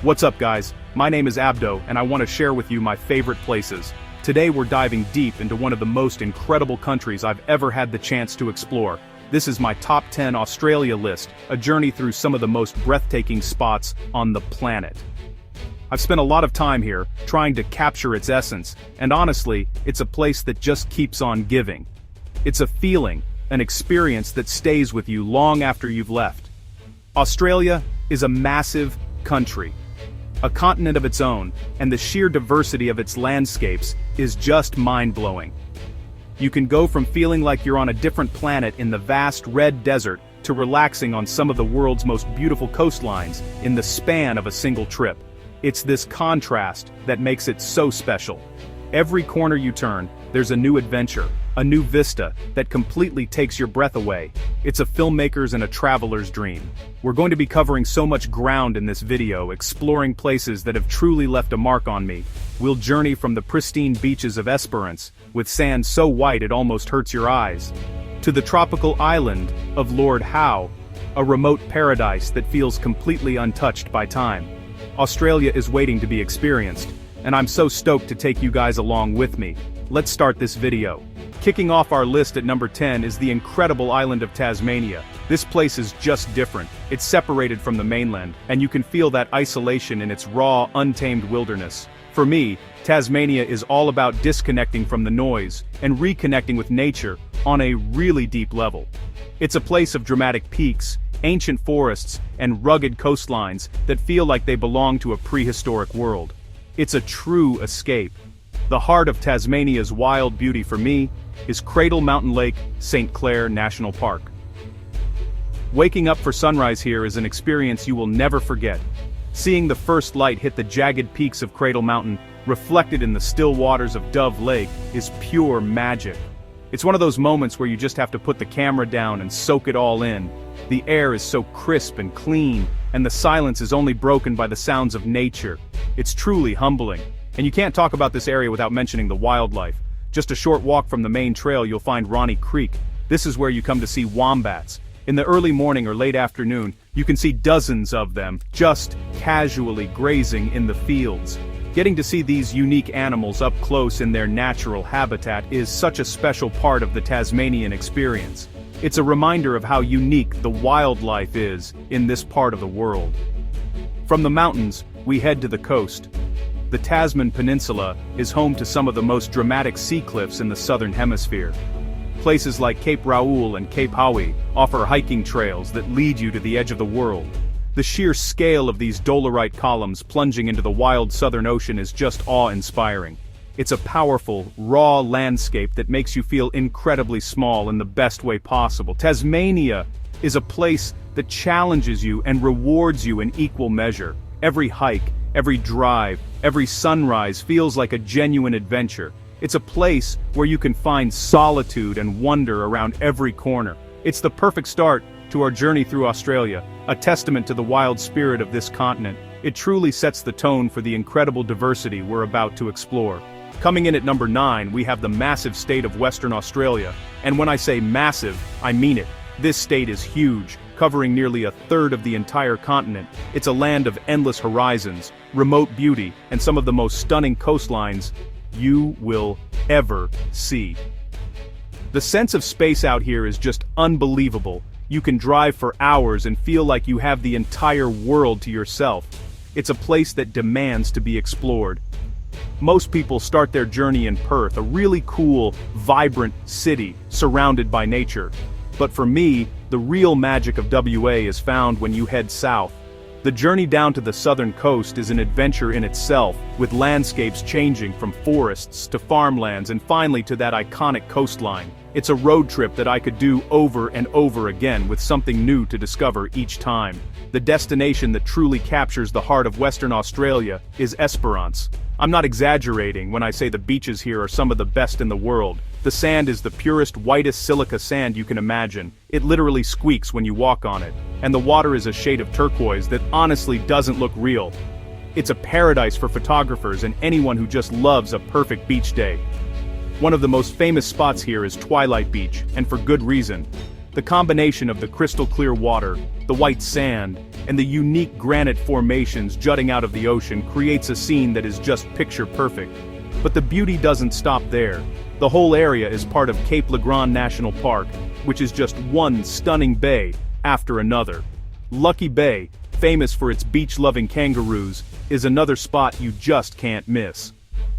What's up guys, my name is Abdo and I want to share with you my favorite places. Today we're diving deep into one of the most incredible countries I've ever had the chance to explore. This is my top 10 Australia list, a journey through some of the most breathtaking spots on the planet. I've spent a lot of time here, trying to capture its essence, and honestly, it's a place that just keeps on giving. It's a feeling, an experience that stays with you long after you've left. Australia is a massive country. A continent of its own, and the sheer diversity of its landscapes is just mind-blowing. You can go from feeling like you're on a different planet in the vast red desert to relaxing on some of the world's most beautiful coastlines in the span of a single trip. It's this contrast that makes it so special. Every corner you turn, there's a new adventure, a new vista that completely takes your breath away. It's a filmmaker's and a traveler's dream. We're going to be covering so much ground in this video, exploring places that have truly left a mark on me. We'll journey from the pristine beaches of Esperance, with sand so white it almost hurts your eyes, to the tropical island of Lord Howe, a remote paradise that feels completely untouched by time. Australia is waiting to be experienced, and I'm so stoked to take you guys along with me. Let's start this video. Kicking off our list at number 10 is the incredible island of Tasmania. This place is just different. It's separated from the mainland, and you can feel that isolation in its raw, untamed wilderness. For me, Tasmania is all about disconnecting from the noise and reconnecting with nature on a really deep level. It's a place of dramatic peaks, ancient forests, and rugged coastlines that feel like they belong to a prehistoric world. It's a true escape. The heart of Tasmania's wild beauty for me is Cradle Mountain Lake, St. Clair National Park. Waking up for sunrise here is an experience you will never forget. Seeing the first light hit the jagged peaks of Cradle Mountain, reflected in the still waters of Dove Lake, is pure magic. It's one of those moments where you just have to put the camera down and soak it all in. The air is so crisp and clean, and the silence is only broken by the sounds of nature. It's truly humbling. And you can't talk about this area without mentioning the wildlife. Just a short walk from the main trail you'll find Ronnie Creek. This is where you come to see wombats. In the early morning or late afternoon, you can see dozens of them, just casually grazing in the fields. Getting to see these unique animals up close in their natural habitat is such a special part of the Tasmanian experience. It's a reminder of how unique the wildlife is in this part of the world. From the mountains, we head to the coast. The Tasman Peninsula is home to some of the most dramatic sea cliffs in the southern hemisphere. Places like Cape Raoul and Cape Howie offer hiking trails that lead you to the edge of the world. The sheer scale of these dolerite columns plunging into the wild southern ocean is just awe-inspiring. It's a powerful, raw landscape that makes you feel incredibly small in the best way possible. Tasmania is a place that challenges you and rewards you in equal measure. Every hike, every drive, every sunrise feels like a genuine adventure. It's a place where you can find solitude and wonder around every corner. It's the perfect start to our journey through Australia, a testament to the wild spirit of this continent. It truly sets the tone for the incredible diversity we're about to explore. Coming in at number 9, we have the massive state of Western Australia. And when I say massive, I mean it. This state is huge, covering nearly a third of the entire continent. It's a land of endless horizons, remote beauty, and some of the most stunning coastlines you will ever see. The sense of space out here is just unbelievable. You can drive for hours and feel like you have the entire world to yourself. It's a place that demands to be explored. Most people start their journey in Perth, a really cool, vibrant city surrounded by nature. But for me, the real magic of WA is found when you head south. The journey down to the southern coast is an adventure in itself, with landscapes changing from forests to farmlands and finally to that iconic coastline. It's a road trip that I could do over and over again with something new to discover each time. The destination that truly captures the heart of Western Australia is Esperance. I'm not exaggerating when I say the beaches here are some of the best in the world. The sand is the purest, whitest silica sand you can imagine. It literally squeaks when you walk on it. And the water is a shade of turquoise that honestly doesn't look real. It's a paradise for photographers and anyone who just loves a perfect beach day. One of the most famous spots here is Twilight Beach, and for good reason. The combination of the crystal-clear water, the white sand, and the unique granite formations jutting out of the ocean creates a scene that is just picture-perfect. But the beauty doesn't stop there. The whole area is part of Cape Legrand National Park, which is just one stunning bay after another. Lucky Bay, famous for its beach-loving kangaroos, is another spot you just can't miss.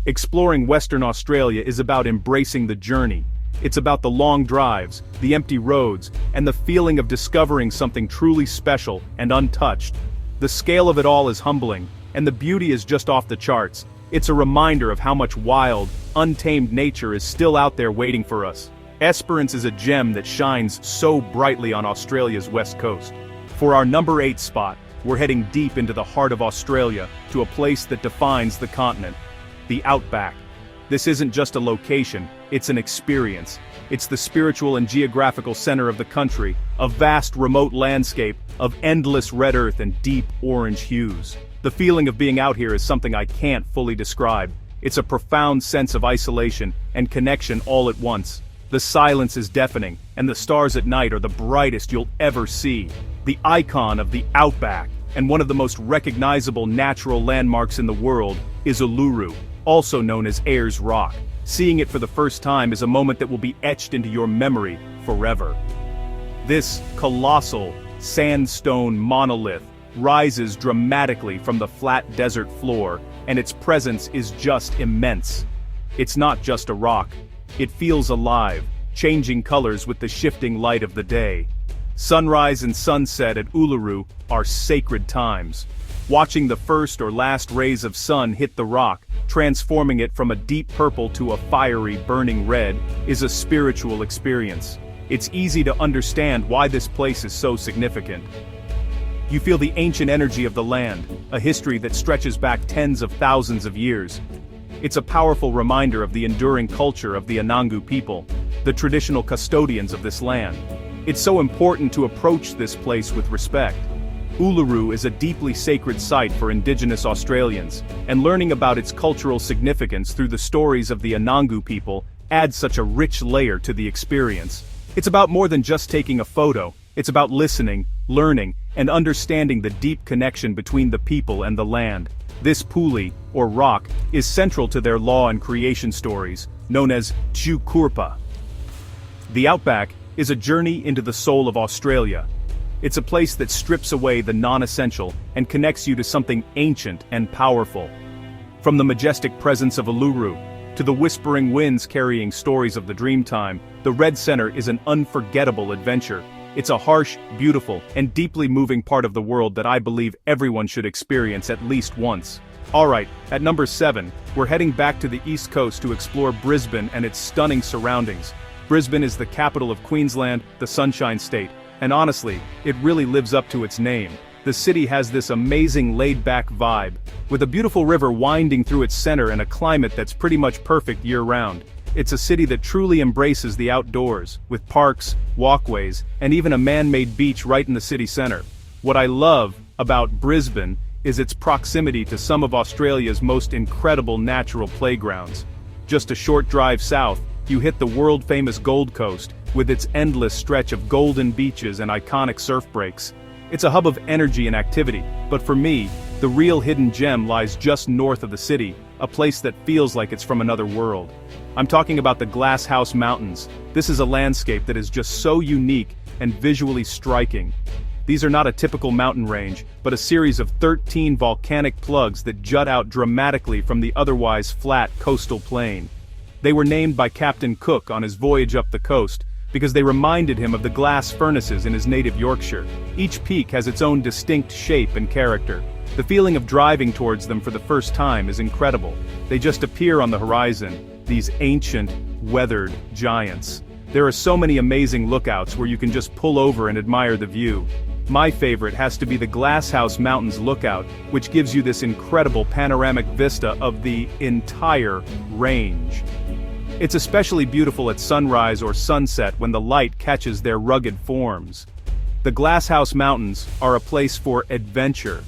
Exploring Western Australia is about embracing the journey. It's about the long drives, the empty roads, and the feeling of discovering something truly special and untouched. The scale of it all is humbling, and the beauty is just off the charts. It's a reminder of how much wild, untamed nature is still out there waiting for us. Esperance is a gem that shines so brightly on Australia's west coast. For our number 8 spot, we're heading deep into the heart of Australia, to a place that defines the continent: the Outback. This isn't just a location, it's an experience. It's the spiritual and geographical center of the country, a vast remote landscape of endless red earth and deep orange hues. The feeling of being out here is something I can't fully describe. It's a profound sense of isolation and connection all at once. The silence is deafening, and the stars at night are the brightest you'll ever see. The icon of the Outback, and one of the most recognizable natural landmarks in the world, is Uluru, also known as Ayers Rock. Seeing it for the first time is a moment that will be etched into your memory forever. This colossal sandstone monolith rises dramatically from the flat desert floor, and its presence is just immense. It's not just a rock. It feels alive, changing colors with the shifting light of the day. Sunrise and sunset at Uluru are sacred times. Watching the first or last rays of sun hit the rock, transforming it from a deep purple to a fiery, burning red, is a spiritual experience. It's easy to understand why this place is so significant. You feel the ancient energy of the land, a history that stretches back tens of thousands of years. It's a powerful reminder of the enduring culture of the Anangu people, the traditional custodians of this land. It's so important to approach this place with respect. Uluru is a deeply sacred site for Indigenous Australians, and learning about its cultural significance through the stories of the Anangu people adds such a rich layer to the experience. It's about more than just taking a photo. It's about listening, learning, and understanding the deep connection between the people and the land. This puli, or rock, is central to their law and creation stories, known as Tjukurpa. The Outback is a journey into the soul of Australia. It's a place that strips away the non-essential and connects you to something ancient and powerful. From the majestic presence of Uluru, to the whispering winds carrying stories of the Dreamtime, the Red Centre is an unforgettable adventure. It's a harsh, beautiful, and deeply moving part of the world that I believe everyone should experience at least once. Alright, at number 7, we're heading back to the East Coast to explore Brisbane and its stunning surroundings. Brisbane is the capital of Queensland, the Sunshine State, and honestly, it really lives up to its name. The city has this amazing laid-back vibe, with a beautiful river winding through its center and a climate that's pretty much perfect year-round. It's a city that truly embraces the outdoors, with parks, walkways, and even a man-made beach right in the city center. What I love about Brisbane is its proximity to some of Australia's most incredible natural playgrounds. Just a short drive south, you hit the world-famous Gold Coast, with its endless stretch of golden beaches and iconic surf breaks. It's a hub of energy and activity, but for me, the real hidden gem lies just north of the city, a place that feels like it's from another world. I'm talking about the Glass House Mountains. This is a landscape that is just so unique and visually striking. These are not a typical mountain range, but a series of 13 volcanic plugs that jut out dramatically from the otherwise flat coastal plain. They were named by Captain Cook on his voyage up the coast, because they reminded him of the glass furnaces in his native Yorkshire. Each peak has its own distinct shape and character. The feeling of driving towards them for the first time is incredible. They just appear on the horizon, these ancient, weathered giants. There are so many amazing lookouts where you can just pull over and admire the view. My favorite has to be the Glass House Mountains lookout, which gives you this incredible panoramic vista of the entire range. It's especially beautiful at sunrise or sunset when the light catches their rugged forms. The Glass House Mountains are a place for adventure.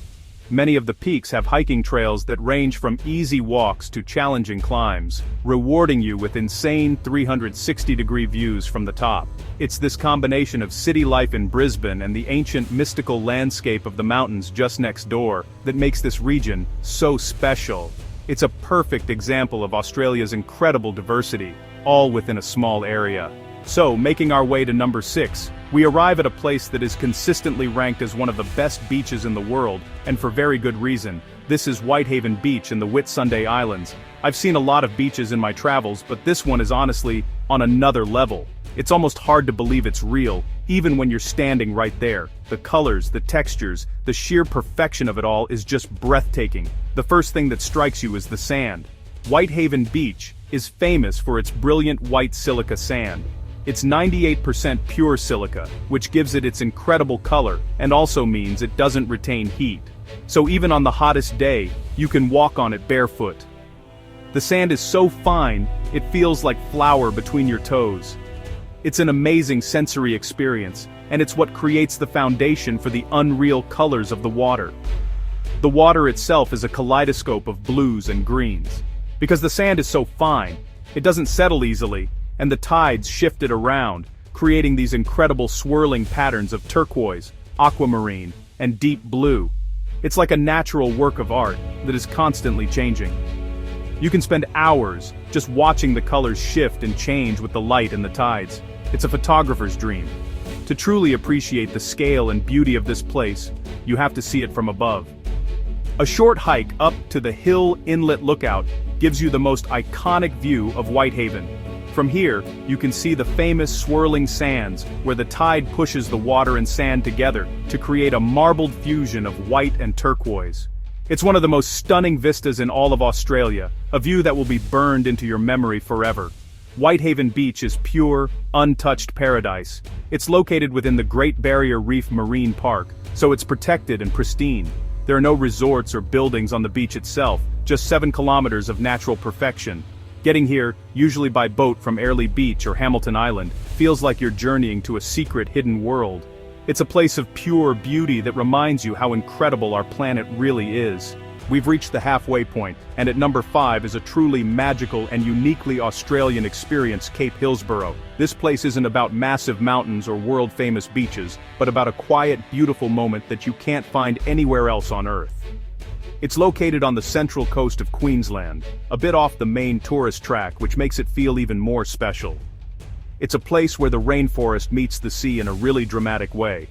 Many of the peaks have hiking trails that range from easy walks to challenging climbs, rewarding you with insane 360-degree views from the top. It's this combination of city life in Brisbane and the ancient mystical landscape of the mountains just next door that makes this region so special. It's a perfect example of Australia's incredible diversity, all within a small area. So, making our way to number 6, we arrive at a place that is consistently ranked as one of the best beaches in the world, and for very good reason. This is Whitehaven Beach in the Whitsunday Islands. I've seen a lot of beaches in my travels, but this one is honestly on another level. It's almost hard to believe it's real, even when you're standing right there. The colors, the textures, the sheer perfection of it all is just breathtaking. The first thing that strikes you is the sand. Whitehaven Beach is famous for its brilliant white silica sand. It's 98% pure silica, which gives it its incredible color, and also means it doesn't retain heat. So even on the hottest day, you can walk on it barefoot. The sand is so fine, it feels like flour between your toes. It's an amazing sensory experience, and it's what creates the foundation for the unreal colors of the water. The water itself is a kaleidoscope of blues and greens. Because the sand is so fine, it doesn't settle easily, and the tides shift it around, creating these incredible swirling patterns of turquoise, aquamarine, and deep blue. It's like a natural work of art that is constantly changing. You can spend hours just watching the colors shift and change with the light and the tides. It's a photographer's dream. To truly appreciate the scale and beauty of this place, you have to see it from above. A short hike up to the Hill Inlet Lookout gives you the most iconic view of Whitehaven. From here, you can see the famous swirling sands, where the tide pushes the water and sand together to create a marbled fusion of white and turquoise. It's one of the most stunning vistas in all of Australia, a view that will be burned into your memory forever. Whitehaven Beach is pure, untouched paradise. It's located within the Great Barrier Reef Marine Park, so it's protected and pristine. There are no resorts or buildings on the beach itself, just 7 kilometers of natural perfection. Getting here, usually by boat from Airlie Beach or Hamilton Island, feels like you're journeying to a secret hidden world. It's a place of pure beauty that reminds you how incredible our planet really is. We've reached the halfway point, and at number 5 is a truly magical and uniquely Australian experience, Cape Hillsborough. This place isn't about massive mountains or world-famous beaches, but about a quiet, beautiful moment that you can't find anywhere else on Earth. It's located on the central coast of Queensland, a bit off the main tourist track, which makes it feel even more special. It's a place where the rainforest meets the sea in a really dramatic way.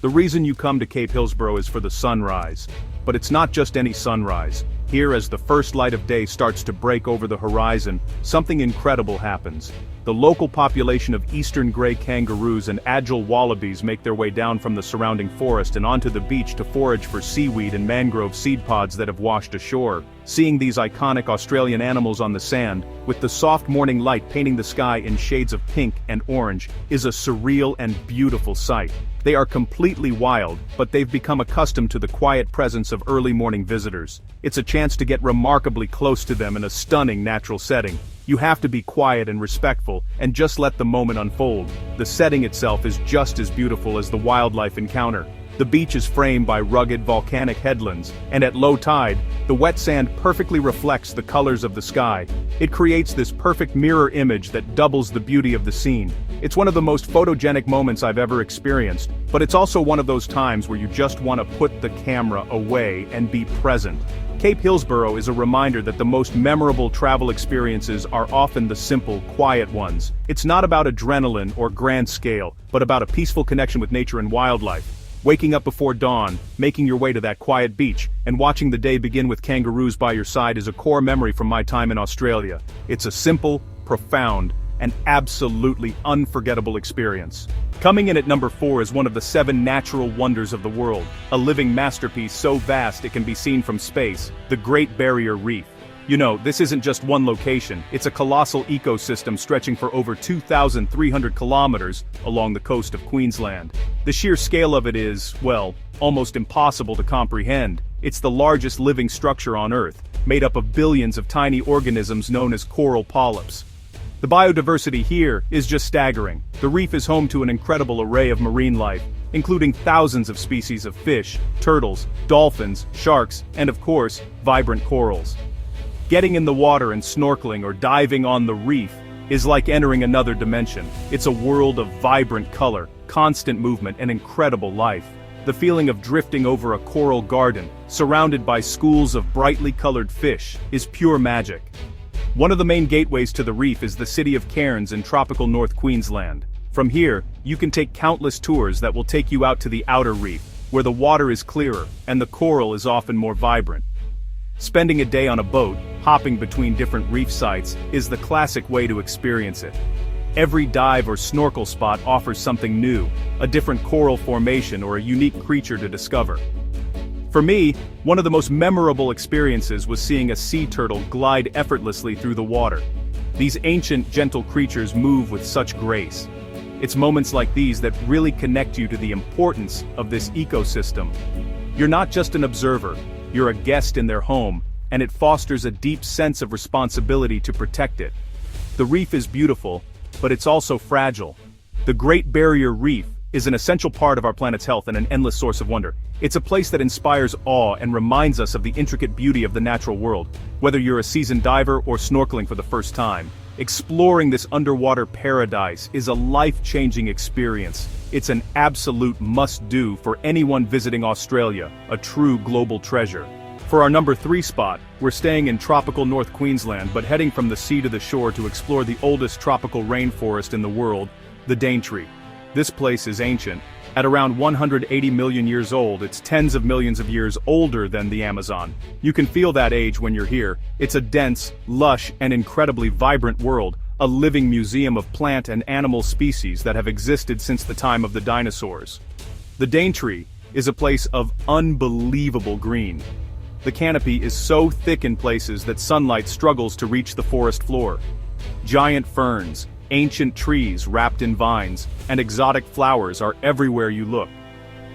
The reason you come to Cape Hillsborough is for the sunrise. But it's not just any sunrise. Here, as the first light of day starts to break over the horizon, something incredible happens. The local population of eastern gray kangaroos and agile wallabies make their way down from the surrounding forest and onto the beach to forage for seaweed and mangrove seed pods that have washed ashore. Seeing these iconic Australian animals on the sand, with the soft morning light painting the sky in shades of pink and orange, is a surreal and beautiful sight. They are completely wild, but they've become accustomed to the quiet presence of early morning visitors. It's a chance to get remarkably close to them in a stunning natural setting. You have to be quiet and respectful, and just let the moment unfold. The setting itself is just as beautiful as the wildlife encounter. The beach is framed by rugged volcanic headlands, and at low tide, the wet sand perfectly reflects the colors of the sky. It creates this perfect mirror image that doubles the beauty of the scene. It's one of the most photogenic moments I've ever experienced, but it's also one of those times where you just want to put the camera away and be present. Cape Hillsborough is a reminder that the most memorable travel experiences are often the simple, quiet ones. It's not about adrenaline or grand scale, but about a peaceful connection with nature and wildlife. Waking up before dawn, making your way to that quiet beach, and watching the day begin with kangaroos by your side is a core memory from my time in Australia. It's a simple, profound, and absolutely unforgettable experience. Coming in at number 4 is one of the 7 natural wonders of the world, a living masterpiece so vast it can be seen from space, the Great Barrier Reef. You know, this isn't just one location, it's a colossal ecosystem stretching for over 2,300 kilometers along the coast of Queensland. The sheer scale of it is, well, almost impossible to comprehend. It's the largest living structure on Earth, made up of billions of tiny organisms known as coral polyps. The biodiversity here is just staggering. The reef is home to an incredible array of marine life, including thousands of species of fish, turtles, dolphins, sharks, and of course, vibrant corals. Getting in the water and snorkeling or diving on the reef is like entering another dimension. It's a world of vibrant color, constant movement, and incredible life. The feeling of drifting over a coral garden, surrounded by schools of brightly colored fish, is pure magic. One of the main gateways to the reef is the city of Cairns in tropical North Queensland. From here, you can take countless tours that will take you out to the outer reef, where the water is clearer and the coral is often more vibrant. Spending a day on a boat, hopping between different reef sites, is the classic way to experience it. Every dive or snorkel spot offers something new, a different coral formation or a unique creature to discover. For me, one of the most memorable experiences was seeing a sea turtle glide effortlessly through the water. These ancient, gentle creatures move with such grace. It's moments like these that really connect you to the importance of this ecosystem. You're not just an observer, you're a guest in their home, and it fosters a deep sense of responsibility to protect it. The reef is beautiful, but it's also fragile. The Great Barrier Reef is an essential part of our planet's health and an endless source of wonder. It's a place that inspires awe and reminds us of the intricate beauty of the natural world. Whether you're a seasoned diver or snorkeling for the first time, exploring this underwater paradise is a life-changing experience. It's an absolute must-do for anyone visiting Australia, a true global treasure. For our number 3 spot, we're staying in tropical North Queensland but heading from the sea to the shore to explore the oldest tropical rainforest in the world, the Daintree. This place is ancient. At around 180 million years old, it's tens of millions of years older than the Amazon. You can feel that age when you're here. It's a dense, lush, and incredibly vibrant world, a living museum of plant and animal species that have existed since the time of the dinosaurs. The Daintree is a place of unbelievable green. The canopy is so thick in places that sunlight struggles to reach the forest floor. Giant ferns, ancient trees wrapped in vines, and exotic flowers are everywhere you look.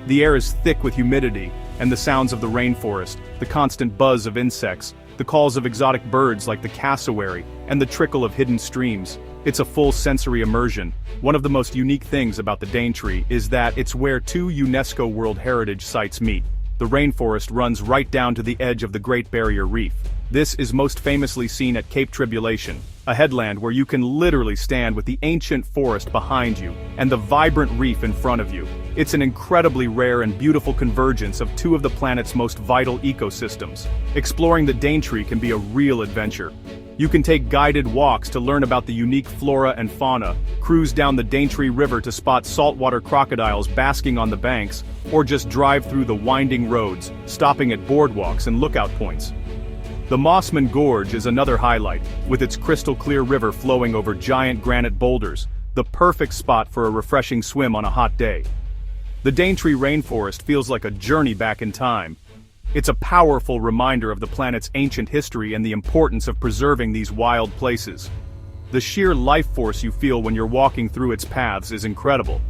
The air is thick with humidity, and the sounds of the rainforest, the constant buzz of insects, the calls of exotic birds like the cassowary, and the trickle of hidden streams. It's a full sensory immersion. One of the most unique things about the Daintree is that it's where 2 UNESCO World Heritage Sites meet. The rainforest runs right down to the edge of the Great Barrier Reef. This is most famously seen at Cape Tribulation, a headland where you can literally stand with the ancient forest behind you and the vibrant reef in front of you. It's an incredibly rare and beautiful convergence of 2 of the planet's most vital ecosystems. Exploring the Daintree can be a real adventure. You can take guided walks to learn about the unique flora and fauna, cruise down the Daintree River to spot saltwater crocodiles basking on the banks, or just drive through the winding roads, stopping at boardwalks and lookout points. The Mossman Gorge is another highlight, with its crystal-clear river flowing over giant granite boulders, the perfect spot for a refreshing swim on a hot day. The Daintree rainforest feels like a journey back in time. It's a powerful reminder of the planet's ancient history and the importance of preserving these wild places. The sheer life force you feel when you're walking through its paths is incredible.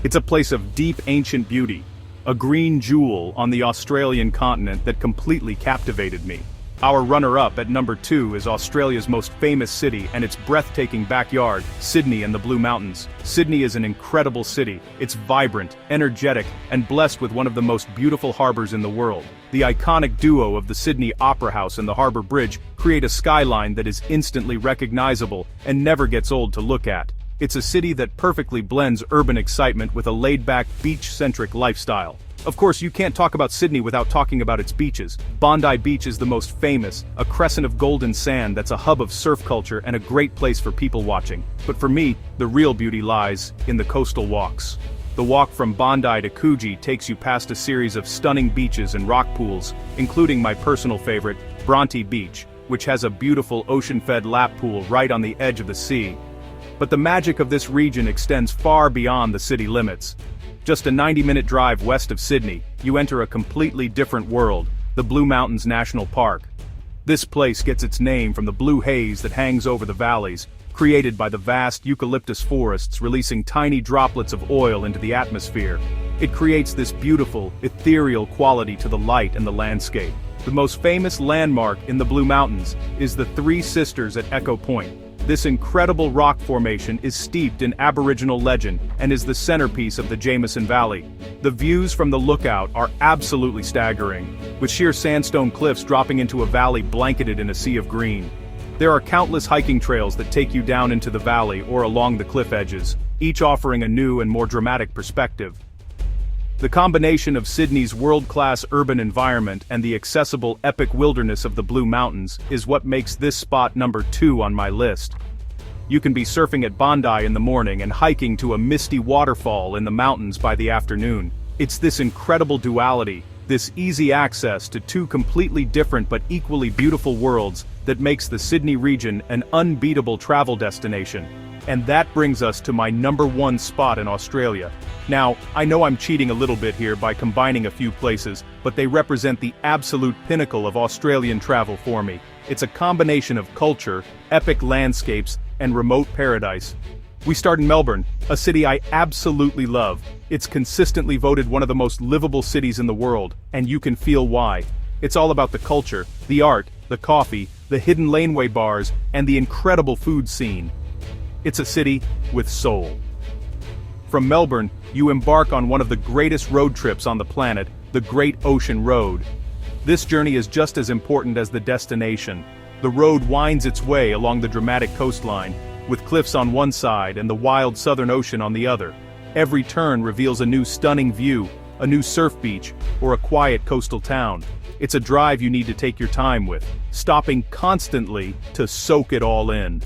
It's a place of deep ancient beauty, a green jewel on the Australian continent that completely captivated me. Our runner-up at number 2 is Australia's most famous city and its breathtaking backyard, Sydney and the Blue Mountains. Sydney is an incredible city. It's vibrant, energetic, and blessed with one of the most beautiful harbors in the world. The iconic duo of the Sydney Opera House and the Harbour Bridge create a skyline that is instantly recognizable and never gets old to look at. It's a city that perfectly blends urban excitement with a laid-back, beach-centric lifestyle. Of course, you can't talk about Sydney without talking about its beaches. Bondi Beach is the most famous, a crescent of golden sand that's a hub of surf culture and a great place for people watching. But for me, the real beauty lies in the coastal walks. The walk from Bondi to Coogee takes you past a series of stunning beaches and rock pools, including my personal favorite, Bronte Beach, which has a beautiful ocean-fed lap pool right on the edge of the sea. But the magic of this region extends far beyond the city limits. Just a 90-minute drive west of Sydney, you enter a completely different world, the Blue Mountains National Park. This place gets its name from the blue haze that hangs over the valleys, created by the vast eucalyptus forests releasing tiny droplets of oil into the atmosphere. It creates this beautiful, ethereal quality to the light and the landscape. The most famous landmark in the Blue Mountains is the Three Sisters at Echo Point. This incredible rock formation is steeped in Aboriginal legend and is the centerpiece of the Jameson Valley. The views from the lookout are absolutely staggering, with sheer sandstone cliffs dropping into a valley blanketed in a sea of green. There are countless hiking trails that take you down into the valley or along the cliff edges, each offering a new and more dramatic perspective. The combination of Sydney's world-class urban environment and the accessible epic wilderness of the Blue Mountains is what makes this spot number 2 on my list. You can be surfing at Bondi in the morning and hiking to a misty waterfall in the mountains by the afternoon. It's this incredible duality, this easy access to two completely different but equally beautiful worlds that makes the Sydney region an unbeatable travel destination. And that brings us to my number 1 spot in Australia. Now, I know I'm cheating a little bit here by combining a few places, but they represent the absolute pinnacle of Australian travel for me. It's a combination of culture, epic landscapes, and remote paradise. We start in Melbourne, a city I absolutely love. It's consistently voted one of the most livable cities in the world, and you can feel why. It's all about the culture, the art, the coffee, the hidden laneway bars, and the incredible food scene. It's a city with soul. From Melbourne, you embark on one of the greatest road trips on the planet, the Great Ocean Road. This journey is just as important as the destination. The road winds its way along the dramatic coastline, with cliffs on one side and the wild Southern Ocean on the other. Every turn reveals a new stunning view, a new surf beach, or a quiet coastal town. It's a drive you need to take your time with, stopping constantly to soak it all in.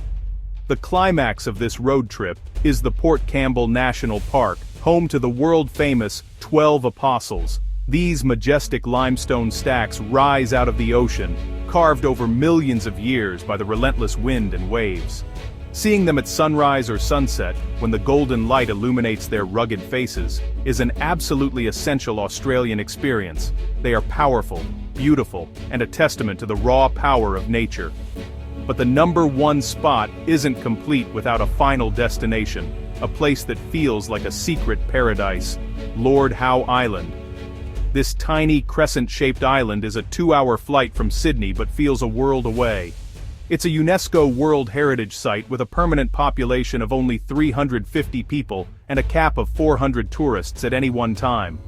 The climax of this road trip is the Port Campbell National Park, home to the world-famous 12 Apostles. These majestic limestone stacks rise out of the ocean, carved over millions of years by the relentless wind and waves. Seeing them at sunrise or sunset, when the golden light illuminates their rugged faces, is an absolutely essential Australian experience. They are powerful, beautiful, and a testament to the raw power of nature. But the number 1 spot isn't complete without a final destination, a place that feels like a secret paradise, Lord Howe Island. This tiny crescent-shaped island is a 2-hour flight from Sydney but feels a world away. It's a UNESCO World Heritage Site with a permanent population of only 350 people and a cap of 400 tourists at any one time.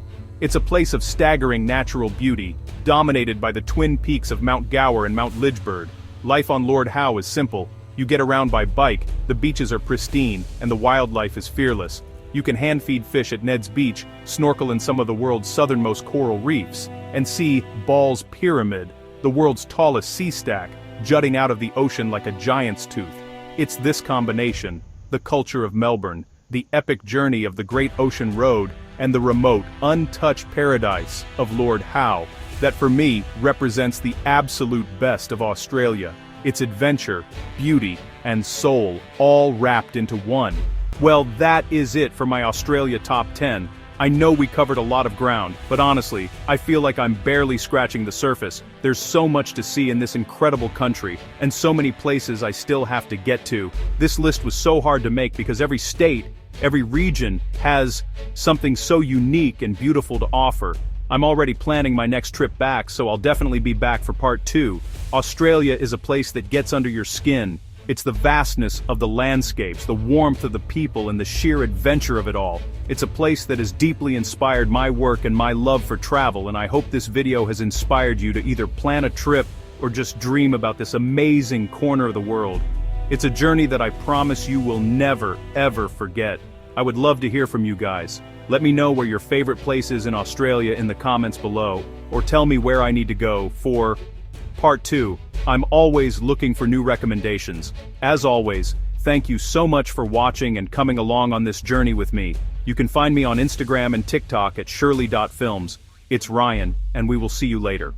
It's a place of staggering natural beauty, dominated by the twin peaks of Mount Gower and Mount Lidgebird. Life on Lord Howe is simple. You get around by bike, the beaches are pristine, and the wildlife is fearless. You can hand-feed fish at Ned's Beach, snorkel in some of the world's southernmost coral reefs, and see Ball's Pyramid, the world's tallest sea stack, jutting out of the ocean like a giant's tooth. It's this combination, the culture of Melbourne, the epic journey of the Great Ocean Road, and the remote, untouched paradise of Lord Howe, that for me represents the absolute best of Australia. Its adventure, beauty, and soul all wrapped into one. Well, that is it for my Australia Top 10. I know we covered a lot of ground, but honestly, I feel like I'm barely scratching the surface. There's so much to see in this incredible country, and so many places I still have to get to. This list was so hard to make because every state, every region has something so unique and beautiful to offer. I'm already planning my next trip back, so I'll definitely be back for part 2. Australia is a place that gets under your skin. It's the vastness of the landscapes, the warmth of the people, and the sheer adventure of it all. It's a place that has deeply inspired my work and my love for travel, and I hope this video has inspired you to either plan a trip or just dream about this amazing corner of the world. It's a journey that I promise you will never, ever forget. I would love to hear from you guys. Let me know where your favorite place is in Australia in the comments below, or tell me where I need to go for part 2. I'm always looking for new recommendations. As always, thank you so much for watching and coming along on this journey with me. You can find me on Instagram and TikTok at shirley.films. It's Ryan, and we will see you later.